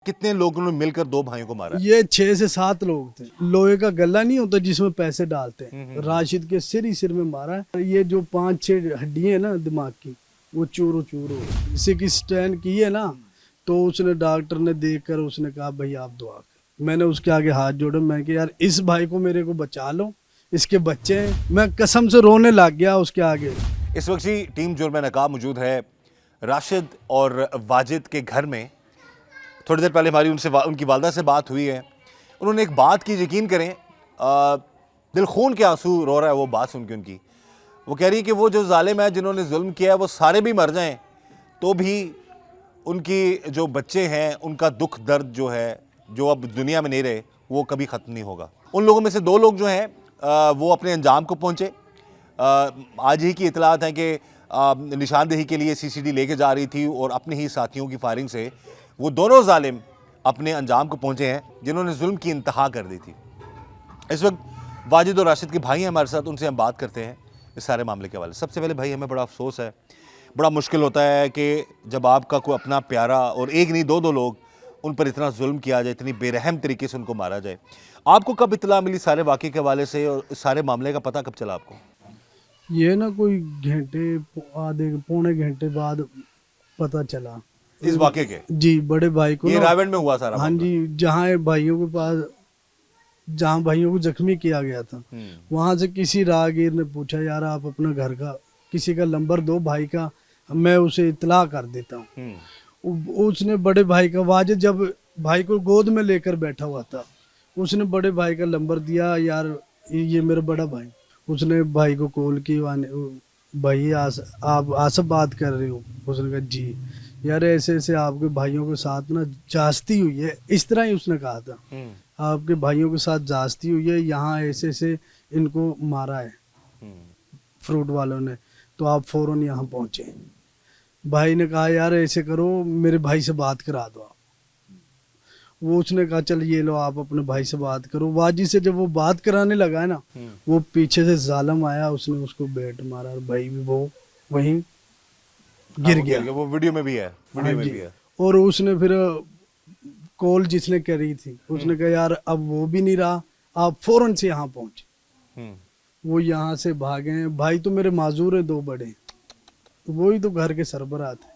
कितने लोगों ने मिलकर दो भाइयों को मारा? ये 6 से 7 लोग थे। लोहे का गला नहीं होता जिसमें पैसे डालते हैं, राशिद के सिर ही सिर में मारा है। ये जो 5-6 हड्डियां है ना दिमाग की, वो चूरो चूरो इसी की स्टैंड की है ना। तो उसने डॉक्टर ने देखकर उसने कहा भाई आप दुआ कर। मैंने उसके आगे हाथ जोड़े, मैं कि यार इस भाई को मेरे को बचा लो, इसके बच्चे हैं। मैं कसम से रोने लग गया उसके आगे। इस वक्त ही टीम जुर्म नकाब मौजूद है राशिद और वाजिद के घर में। थोड़ी देर पहले हमारी उनकी वालदा से बात हुई है। उन्होंने एक बात की, यकीन करें दिल खून के आंसू रो रहा है वो बात सुन के उनकी। वो कह रही है कि वो जो जालिम है जिन्होंने जुल्म किया है वो सारे भी मर जाएं तो भी उनकी जो बच्चे हैं उनका दुख दर्द जो है, जो अब दुनिया में नहीं रहे, वो कभी ख़त्म नहीं होगा। उन लोगों में से 2 लोग जो हैं वो अपने अंजाम को पहुँचे। आज ही की इतलात है कि निशानदेही के लिए सीसीडी लेके जा रही थी और अपने ही साथियों की फायरिंग से वो दोनों जालिम अपने अंजाम को पहुंचे हैं जिन्होंने जुल्म की इंतहा कर दी थी। इस वक्त वाजिद और राशिद के भाई हैं हमारे साथ, उनसे हम बात करते हैं इस सारे मामले के हवाले। सबसे पहले भाई, हमें बड़ा अफसोस है, बड़ा मुश्किल होता है कि जब आपका कोई अपना प्यारा, और एक नहीं 2 लोग, उन पर इतना जुल्म किया जाए, इतनी बेरहम तरीके से उनको मारा जाए। आपको कब इत्तला मिली सारे वाक़े के हवाले से और सारे मामले का पता कब चला आपको? ये ना कोई आधे पौने घंटे बाद पता चला इस वाक़े के? जी, बड़े भाई को ये ना, रायगढ़ में हुआ सारा हाँ मामला? जी, जहाँ भाइयों को जख्मी किया गया था, वहां से किसी राहगीर ने पूछा यार आप अपना घर का किसी का नंबर दो भाई का, मैं उसे इत्तला कर देता हूँ। उसने बड़े भाई का, वाजिद जब भाई को गोद में लेकर बैठा हुआ था, उसने बड़े भाई का नंबर दिया, यार ये मेरा बड़ा भाई। उसने भाई को कॉल की, भाई आप आसफ बात कर रहे हो? उसने कहा जी, यार ऐसे ऐसे आपके भाइयों के साथ ना जास्ती हुई है, इस तरह ही उसने कहा था, आपके भाइयों के साथ जास्ती हुई है, यहाँ ऐसे ऐसे इनको मारा है फ्रूट वालों ने, तो आप फौरन यहाँ पहुंचे। भाई ने कहा यार ऐसे करो, मेरे भाई से बात करा दो आप। वो उसने कहा चल ये लो आप अपने भाई से बात करो। वाजी से जब वो बात कराने लगा है ना, वो पीछे से जालिम आया, उसने उसको बैट मारा और भाई भी वो वहीं गिर गया। वो वीडियो में भी है, वीडियो में भी है। और उसने फिर कॉल जिसने करी थी, उसने कहा यार अब वो भी नहीं रहा, आप फौरन से यहाँ पहुंचे। वो यहाँ से भागे हैं। भाई तो मेरे माजूर है 2 बड़े, वो ही तो घर के सरबराह थे,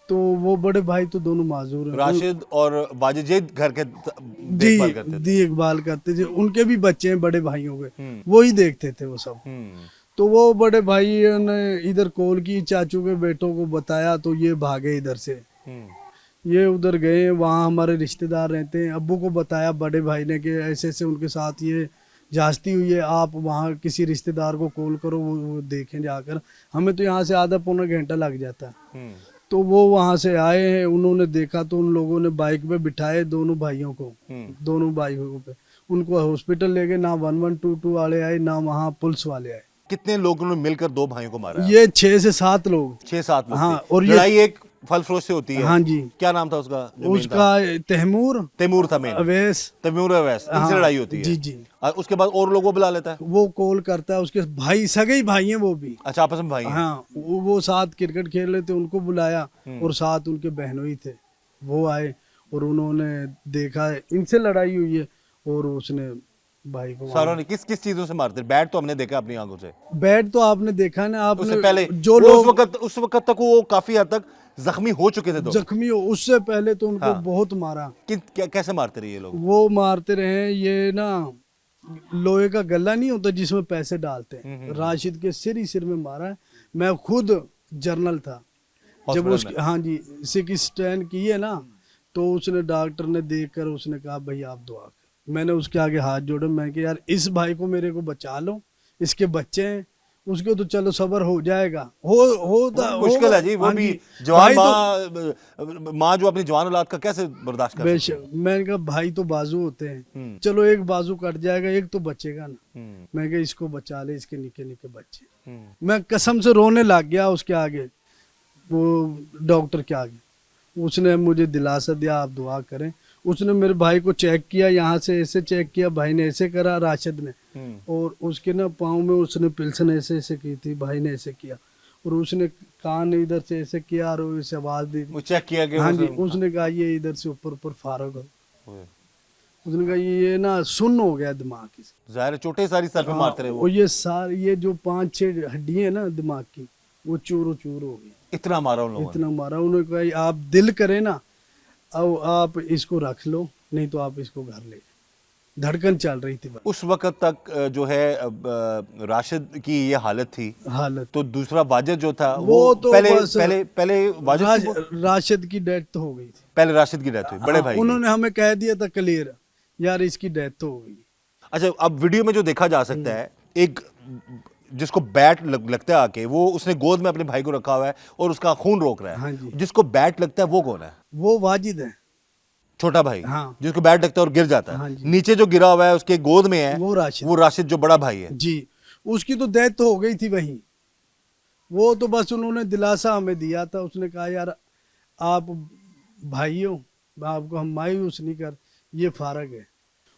तो वो बड़े भाई तो दोनों माजूर हैं। राशिद और वाजिद घर के देखभाल करते थे? देखभाल करते थे, उनके भी बच्चे हैं बड़े भाइयों के, वो ही देखते थे वो सब। तो वो बड़े भाई ने इधर कॉल की, चाचू के बेटों को बताया, तो ये भागे इधर से, ये उधर गए। वहाँ हमारे रिश्तेदार रहते हैं, अब्बू को बताया बड़े भाई ने कि ऐसे ऐसे उनके साथ ये जास्ती हुई है, आप वहाँ किसी रिश्तेदार को कॉल करो, वो देखें जाकर। हमें तो यहाँ से आधा पौना घंटा लग जाता है। तो वो वहाँ से आए हैं, उन्होंने देखा तो उन लोगों ने बाइक पे बिठाए दोनों भाइयों को, दोनों भाइयों पे, उनको हॉस्पिटल ले गए। ना 1122 वाले आए, ना वहाँ पुलिस वाले आए। कितने लोगों ने मिलकर 2 भाइयों को मारा? ये 6 से 7 लोग। 6-7 लोग? हाँ, थे। और लड़ाई एक फल फरोश से होती है? हाँ जी। क्या नाम था उसका? उसका तैमूर था मेन। अवैस। तैमूर अवैस, इनसे लड़ाई होती है? जी जी। और उसके बाद और लोगों को बुला लेता है? वो कॉल करता है, उसके भाई सगे ही भाई हैं वो भी। अच्छा, आपस में भाई हैं? हाँ, वो साथ क्रिकेट खेल रहे थे, उनको बुलाया, और साथ उनके बहनोई थे, वो आए और उन्होंने देखा इनसे लड़ाई हुई है, और उसने भाई को सारों ने किस किस चीजों से मारते? बैट तो हमने देखा अपनी आंखों से। बैट तो आपने देखा ना, आपने उससे पहले जो लोग उस वक्त तक वो काफी हद तक जख्मी हो चुके थे। जख्मी हो, उससे पहले तो उनको बहुत मारा। कैसे मारते रहे ये लोग? वो मारते रहे, ये ना लोहे का गला नहीं होता जिसमें पैसे डालते हैं, राशिद के सिर ही सिर में मारा है। मैं खुद जर्नल था जब उसकी, हाँ जी, सिक स्टैंड की है ना, तो उसने डॉक्टर ने देखकर उसने कहा भाई आप दुआ कर। मैंने उसके आगे हाथ जोड़े, मैं कि यार इस भाई को मेरे को बचा लो, इसके बच्चे हैं, उसको तो चलो सबर हो जाएगा। होता मुश्किल है जी, वो भी जवान माँ जो अपनी जवान औलाद का कैसे बर्दाश्त कर सकती है? मैंने कहा भाई तो बाजू होते हैं, चलो एक बाजू कट जाएगा, एक तो बचेगा ना। मैं कहा इसको बचा ले, इसके निके निके बच्चे। मैं कसम से रोने लग गया उसके आगे, वो डॉक्टर के आगे। उसने मुझे दिलासा दिया आप दुआ करें। उसने मेरे भाई को चेक किया, यहाँ से ऐसे चेक किया, भाई ने ऐसे करा राशिद ने, और उसके ना पाँव में उसने पिल्सन ऐसे ऐसे की थी, भाई ने ऐसे किया, और उसने कान इधर से ऐसे किया और ऐसे आवाज दी। वो चेक किया कि हाँ जी, उसने- उसने कहा ये इधर से ऊपर ऊपर फारग हो। ओए, उसने कहा ये ना सुन्न हो गया दिमाग की। जाहिर है चोटें सारी सर पे मारते रहे वो। और ये जो 5-6 हड्डियां है ना दिमाग की, वो चूरो चूर हो गई। इतना मारा उन लोगों ने। इतना मारा। उन्होंने कहा आप दिल करे ना, अब आप इसको रख लो, नहीं तो आप इसको घर ले। धड़कन चल रही थी बस। उस वक्त तक जो है राशिद की ये हालत थी, हालत तो दूसरा वाजिद जो था वो तो पहले बस पहले पहले वाजिद राशिद की डेथ हो गई थी। पहले राशिद की डेथ हुई, बड़े हाँ, भाई की। उन्होंने हमें कह दिया था क्लियर, यार इसकी डेथ हो गई। अच्छा, अब वीडियो में जो देखा जा सकता है, एक जिसको बैट लगता है आके, वो उसने गोद में अपने भाई को रखा हुआ है और उसका खून रोक रहा है। हाँ जी। जिसको बैट लगता है वो कौन है? वो वाजिद है। छोटा भाई। हाँ। जिसको बैट लगता है और गिर जाता है। हाँ जी। नीचे जो गिरा हुआ है उसके गोद में है वो राशिद। वो राशिद जो बड़ा भाई है। जी, उसकी तो डेथ हो गई थी वहीं। वो तो बस उन्होंने दिलासा हमें दिया था। उसने कहा यार आप भाई हो, आपको हम मायूस नहीं कर, ये फारग है।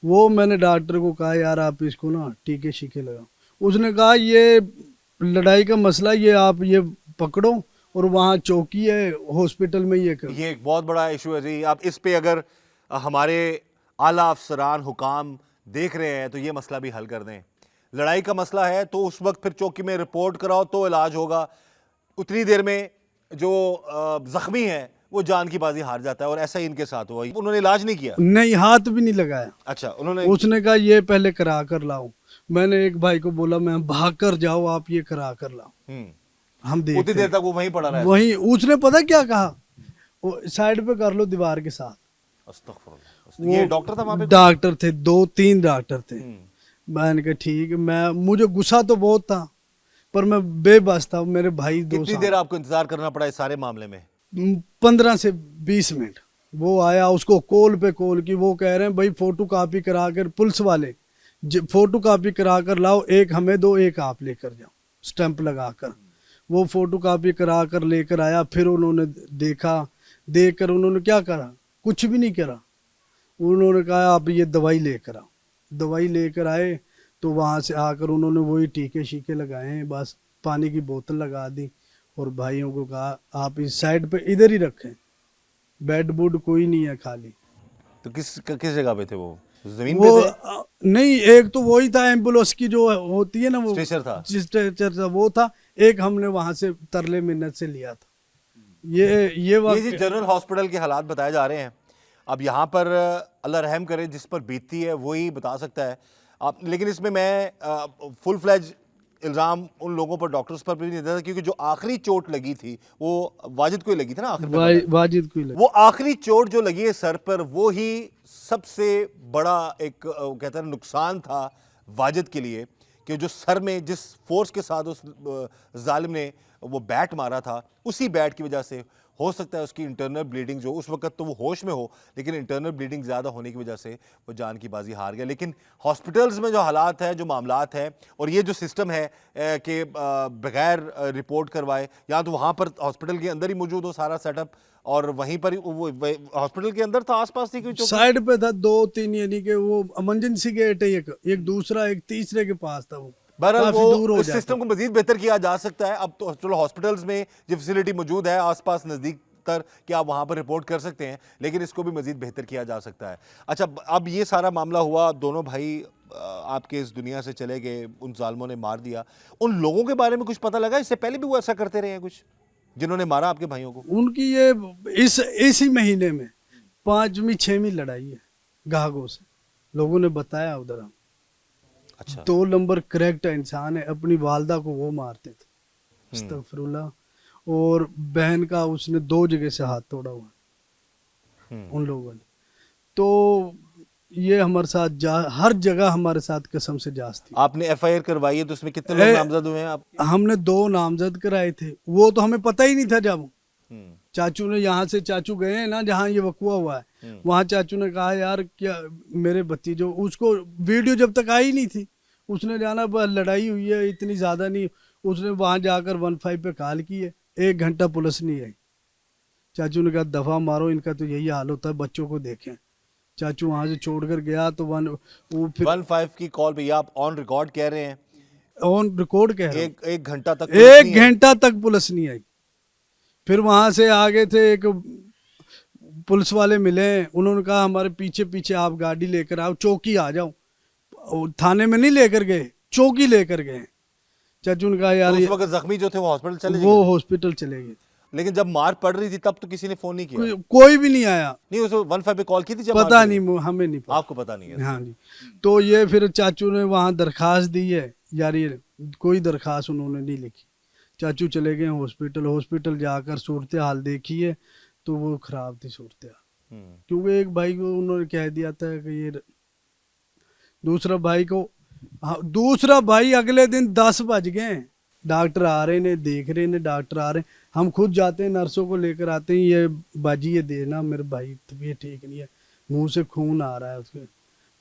वो मैंने डॉक्टर को कहा यार आप इसको ना टीके शीके लगाओ। उसने कहा ये लड़ाई का मसला, ये आप ये पकड़ो और वहाँ चौकी है हॉस्पिटल में ये करो। ये एक बहुत बड़ा इशू है जी। आप इस पे अगर हमारे आला अफसरान हुकाम देख रहे हैं तो ये मसला भी हल कर दें। लड़ाई का मसला है तो उस वक्त फिर चौकी में रिपोर्ट कराओ तो इलाज होगा। उतनी देर में जो जख्मी है वो जान की बाजी हार जाता है, और ऐसा ही इनके साथ हुआ। उन्होंने इलाज नहीं किया। नहीं, हाथ भी नहीं लगाया। अच्छा, उन्होंने उसने कहा ये पहले करा कर लाओ। मैंने एक भाई को बोला मैं भाग कर जाओ, आप ये करा कर लाओ, हम उतनी देखते देर हैं। तक वो वहीं पड़ा रहा। वहीं उसने पता क्या कहा, वो साइड पे कर लो दीवार के साथ। अस्तगफुरुल्लाह। ये डॉक्टर था वहां पे? डॉक्टर थे, 2-3 डॉक्टर थे। मैंने कहा ठीक है। मुझे गुस्सा तो बहुत था पर मैं बेबस था। मेरे भाई कितनी देर आपको इंतजार करना पड़ा इस सारे मामले में? 15 से 20 मिनट। वो आया, उसको कॉल पे कॉल की। वो कह रहे हैं भाई फोटो कॉपी करा कर, पुलिस वाले फोटो कॉपी करा कर लाओ, एक हमें दो, एक आप लेकर जाओ स्टैंप लगा कर। वो फोटो कॉपी करा कर लेकर आया। फिर उन्होंने देखा, देख कर उन्होंने क्या करा, कुछ भी नहीं करा। उन्होंने कहा आप ये दवाई लेकर आओ। दवाई लेकर आए तो वहाँ से आकर उन्होंने वही टीके शीके लगाए हैं, बस पानी की बोतल लगा दी और भाइयों को कहा आप इस साइड पे इधर ही रखें, बेड बुड कोई नहीं है खाली। तो किस जगह पे थे वो? जमीन वो पे थे? नहीं, एक तो वही था एम्बुलेंस की जो होती है ना, वो स्ट्रेचर था। स्ट्रेचर था, वो था। एक हमने वहां से तरले मिन्नत से लिया था। ये जी जनरल हॉस्पिटल के हालात बताए जा रहे हैं। अब यहाँ पर अल्लाह रहम करे, जिस पर बीतती है वही बता सकता है। लेकिन इसमें मैं फुल फ्लैज इल्ज़ाम उन लोगों पर, डॉक्टर्स पर भी नहीं देता, क्योंकि जो आखिरी चोट लगी थी वो वाजिद को ही लगी थी ना आखिर में। वाजिद को ही लगी। वो आखिरी चोट जो लगी है सर पर, वो ही सबसे बड़ा एक कहते हैं नुकसान था वाजिद के लिए, कि जो सर में जिस फोर्स के साथ उस जालिम ने वो बैट मारा था, उसी बैट की वजह से हो सकता है उसकी इंटरनल ब्लीडिंग, जो उस वक्त तो वो होश में हो, लेकिन इंटरनल ब्लीडिंग ज़्यादा होने की वजह से वो जान की बाजी हार गया। लेकिन हॉस्पिटल्स में जो हालात हैं, जो मामलात हैं, और ये जो सिस्टम है कि बगैर रिपोर्ट करवाए, या तो वहाँ पर हॉस्पिटल के अंदर ही मौजूद हो सारा सेटअप, और वहीं पर वो हॉस्पिटल के अंदर था, आसपास थी कोई चौकी? साइड पे था 2-3, यानी कि वो इमरजेंसी गेट है, एक दूसरा, एक तीसरे के पास था। वो बहरहाल काफी दूर वो हो इस जाता। सिस्टम को मजीद बेहतर किया जा सकता है। अब तो चलो हॉस्पिटल्स में जो फैसिलिटी मौजूद है आसपास नज़दीक तर, कि आप वहाँ पर रिपोर्ट कर सकते हैं, लेकिन इसको भी मजीद बेहतर किया जा सकता है। अच्छा, अब ये सारा मामला हुआ, दोनों भाई आपके इस दुनिया से चले गए, उन जालिमों ने मार दिया। उन लोगों के बारे में कुछ पता लगा? इससे पहले भी वो ऐसा करते रहे हैं कुछ, जिन्होंने मारा आपके भाइयों को? उनकी ये इसी महीने में 5वीं-6वीं लड़ाई है गागो से, लोगों ने बताया उधर। हम अच्छा। 2 नंबर करेक्ट इंसान है। अपनी वालदा को वो मारते थे, अस्तगफिरुल्लाह। और बहन का उसने 2 जगह से हाथ तोड़ा हुआ उन लोगों ने। तो ये हमारे साथ हर जगह हमारे साथ कसम से जास्ती। आपने FIR करवाई है, तो उसमें कितने लोग नामजद हुए हैं आप? हमने 2 नामजद कराए थे। वो तो हमें पता ही नहीं था। जब चाचू ने यहाँ से, चाचू गए हैं ना जहाँ ये वकुआ हुआ है, वहाँ चाचू ने कहा यार क्या मेरे भतीजो, उसको वीडियो जब तक आई नहीं थी, उसने जाना लड़ाई हुई है इतनी ज्यादा नहीं, उसने वहां जाकर 15 पे कॉल की है। 1 घंटा पुलिस नहीं आई। चाचू ने कहा दफा मारो, इनका तो यही हाल होता है, बच्चों को देखें। चाचू वहां से छोड़कर गया तो वो फिर 15 की कॉल पे, आप ऑन रिकॉर्ड कह रहे हैं ऑन रिकॉर्ड कह रहा हूँ। एक घंटा तक पुलिस एक नहीं आई? घंटा तक पुलिस नहीं आई। फिर वहां से आगे थे, एक पुलिस वाले मिले, उन्होंने कहा हमारे पीछे पीछे आप गाड़ी लेकर आओ, चौकी आ जाओ। और थाने में नहीं लेकर गए, चौकी लेकर गए। चाचू ने कहा यार तो उस वक्त जख्मी जो थे वो हॉस्पिटल चले वो गए, हॉस्पिटल चले गए। लेकिन जब मार पड़ रही थी तब तो किसी ने फोन नहीं किया? कोई भी नहीं आया। नहीं, उस 15 पे कॉल की थी जब पता मार पड़ी? नहीं, हमें नहीं पता। आपको पता नहीं है? हाँ जी। तो ये फिर चाचू ने वहाँ दरखास्त दी है यार, ये कोई दरखास्त उन्होंने नहीं लिखी। चाचू चले गए हॉस्पिटल। हॉस्पिटल जाकर सूरत हाल देखी है तो वो खराब थी सूरत हाल, क्योंकि एक भाई को उन्होंने कह दिया था कि ये दूसरा भाई को, हाँ, दूसरा भाई अगले दिन 10 बज गए, डॉक्टर आ रहे ने, देख रहे ने, डॉक्टर आ रहे हैं, हम खुद जाते हैं, नर्सों को लेकर आते हैं, ये बाजी ये देना, मेरे भाई तबीयत ठीक नहीं है, मुंह से खून आ रहा है उसके,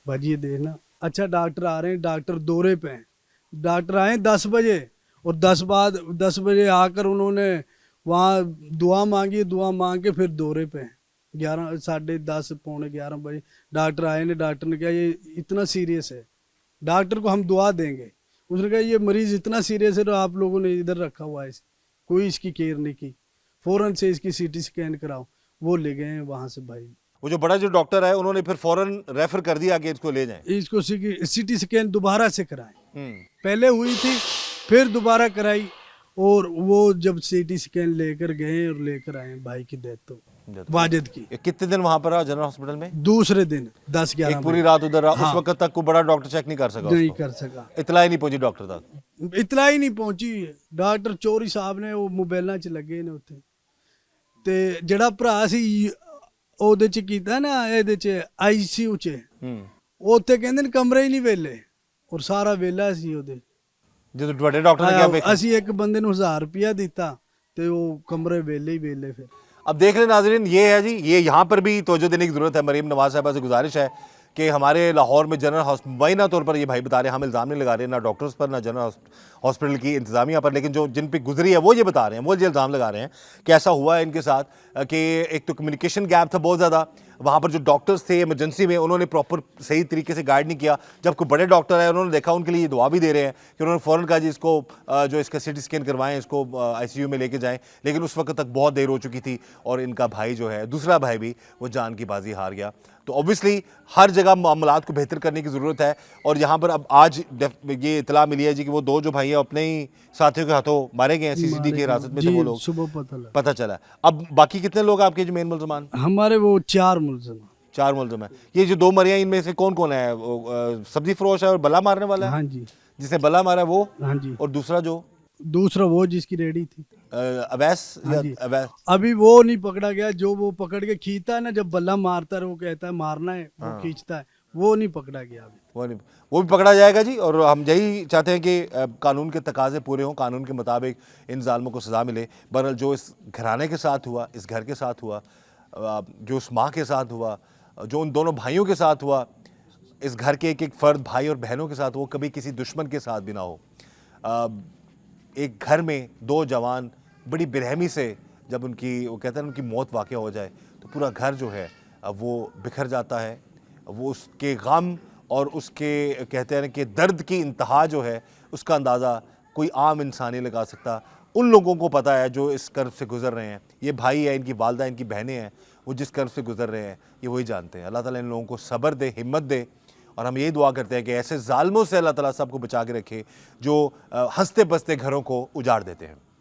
बाजी ये देना। अच्छा डॉक्टर आ रहे हैं, डॉक्टर दौरे पे हैं। डॉक्टर आए 10 बजे और 10 बजे आकर उन्होंने वहाँ दुआ मांगी, दुआ मांग के फिर दौरे पे हैं। 11, 10:30, पौने 11 बजे डॉक्टर आए ने। डॉक्टर ने कहा ये इतना सीरियस है, डॉक्टर को हम दुआ देंगे। उसने कहा ये मरीज इतना सीरियस है तो आप लोगों ने इधर रखा हुआ है, कोई इसकी केयर नहीं की, फौरन से इसकी सीटी स्कैन कराओ। वो ले गए वहां से भाई। वो जो बड़ा जो डॉक्टर है उन्होंने फिर फौरन रेफर कर दिया कि इसको ले जाएं। इसको सीटी स्कैन दोबारा से कराएं। हम्म। पहले हुई थी, फिर दोबारा कराई, और वो जब सीटी स्कैन लेकर गए और लेकर आए, भाई की डेथ तो वाजिद की। ये कितने दिन वहां पर रहा जनरल हॉस्पिटल में? दूसरे दिन 10-11 एक पूरी रात उधर रहा। हाँ। उस वक्त तक कोई बड़ा डॉक्टर चेक नहीं कर सका नहीं उसको? कर सका, इतला ही नहीं पहुंची डॉक्टर तक? इतला ही नहीं पहुंची। डॉक्टर चौरी साहब ने वो मोबाइਲਾਂ 'ਚ ਲੱਗੇ ਨੇ ਉੱਥੇ, ਤੇ ਜਿਹੜਾ ਭਰਾ ਸੀ ਉਹਦੇ 'ਚ ਕੀਤਾ ਨਾ, ਇਹਦੇ 'ਚ ਆਈਸੀਯੂ 'ਚ, ਉੱਥੇ ਕਹਿੰਦੇ ਨੇ ਕਮਰੇ ਹੀ ਨਹੀਂ ਵੇਲੇ, ਔਰ ਸਾਰਾ ਵੇਲਾ ਸੀ ਉਹਦੇ। जो बड़े डॉक्टर ने क्या देखा? ਅਸੀਂ ਇੱਕ ਬੰਦੇ ਨੂੰ 1000 रुपया ਦਿੱਤਾ ਤੇ ਉਹ कमरे वेले ही वेले। फिर अब देख लें नाजरीन, ये है जी, ये यहाँ पर भी तवज्जो देने की ज़रूरत है। मरीम नवाज साहबा से गुजारिश है कि हमारे लाहौर में जनरल हॉस्पिटल, मुबैना तौर पर ये भाई बता रहे हैं, हम इल्ज़ाम नहीं लगा रहे ना डॉक्टर्स पर ना जनरल हॉस्पिटल की इंतज़ामिया पर, लेकिन जो जिन पे गुजरी है वो ये बता रहे हैं, वो ये इल्ज़ाम लगा रहे हैं कि ऐसा हुआ है इनके साथ कि एक तो कम्युनिकेशन गैप था बहुत ज़्यादा। वहाँ पर जो डॉक्टर्स थे इमरजेंसी में, उन्होंने प्रॉपर सही तरीके से गाइड नहीं किया। जब कोई बड़े डॉक्टर है उन्होंने देखा, उनके लिए ये दुआ भी दे रहे हैं कि उन्होंने फ़ौरन कहा जी इसको जो इसका सीटी स्कैन करवाएं, इसको आईसीयू में लेके जाएं, लेकिन उस वक्त तक बहुत देर हो चुकी थी और इनका भाई जो है, दूसरा भाई भी, वो जान की बाजी हार गया। तो ऑब्वियसली हर जगह मामलात को बेहतर करने की ज़रूरत है। और यहाँ पर अब आज ये इतला मिली है जी कि वो 2 जो भाई हैं अपने ही साथियों के हाथों मारे गए हैं, सीसीडी की हिरासत में थे वो लोग, सुबह पता चला। अब बाकी कितने लोग आपके जो मेन मुल्ज़मान? हमारे वो 4 मुल्ज़िम। 4 मुल्ज़िम है। ये जो 2 मरे हैं इनमें से कौन कौन है? सब्जी फरोश है और बला मारने वाला है? हाँ जी। जिसने बला मारा है वो? हाँ जी। और दूसरा जो? दूसरा वो जिसकी रेडी थी, अवैस हाँ या जी। अवैस? अभी वो नहीं पकड़ा गया, जो वो पकड़ के खींचता है ना, जब बल्ला मारता है वो कहता है मारना है, वो खींचता है, वो नहीं पकड़ा गया अभी। वो नहीं, वो भी पकड़ा जाएगा जी। और हम यही चाहते हैं कि कानून के तकाजे पूरे हों, कानून के मुताबिक इन जालिमों को सज़ा मिले। बहरहाल जो इस घराने के साथ हुआ, इस घर के साथ हुआ, जो उस माँ के साथ हुआ, जो उन दोनों भाइयों के साथ हुआ, इस घर के एक एक फ़र्द भाई और बहनों के साथ, वो कभी किसी दुश्मन के साथ भी ना हो। एक घर में 2 जवान बड़ी बेरहमी से जब उनकी, वो कहते हैं उनकी मौत वाक़या हो जाए तो पूरा घर जो है वो बिखर जाता है। वो उसके गम और उसके कहते हैं कि दर्द की इंतहा जो है उसका अंदाज़ा कोई आम इंसान नहीं लगा सकता। उन लोगों को पता है जो इस कर्ब से गुज़र रहे हैं। ये भाई है, इनकी वालदा, इनकी बहनें हैं, वो जिस कर्ब से गुज़र रहे हैं ये वही जानते हैं। अल्लाह ताला इन लोगों को सब्र दे, हिम्मत दे, और हम यही दुआ करते हैं कि ऐसे जालिमों से अल्लाह ताला सबको बचा के रखे जो हंसते बसते घरों को उजाड़ देते हैं।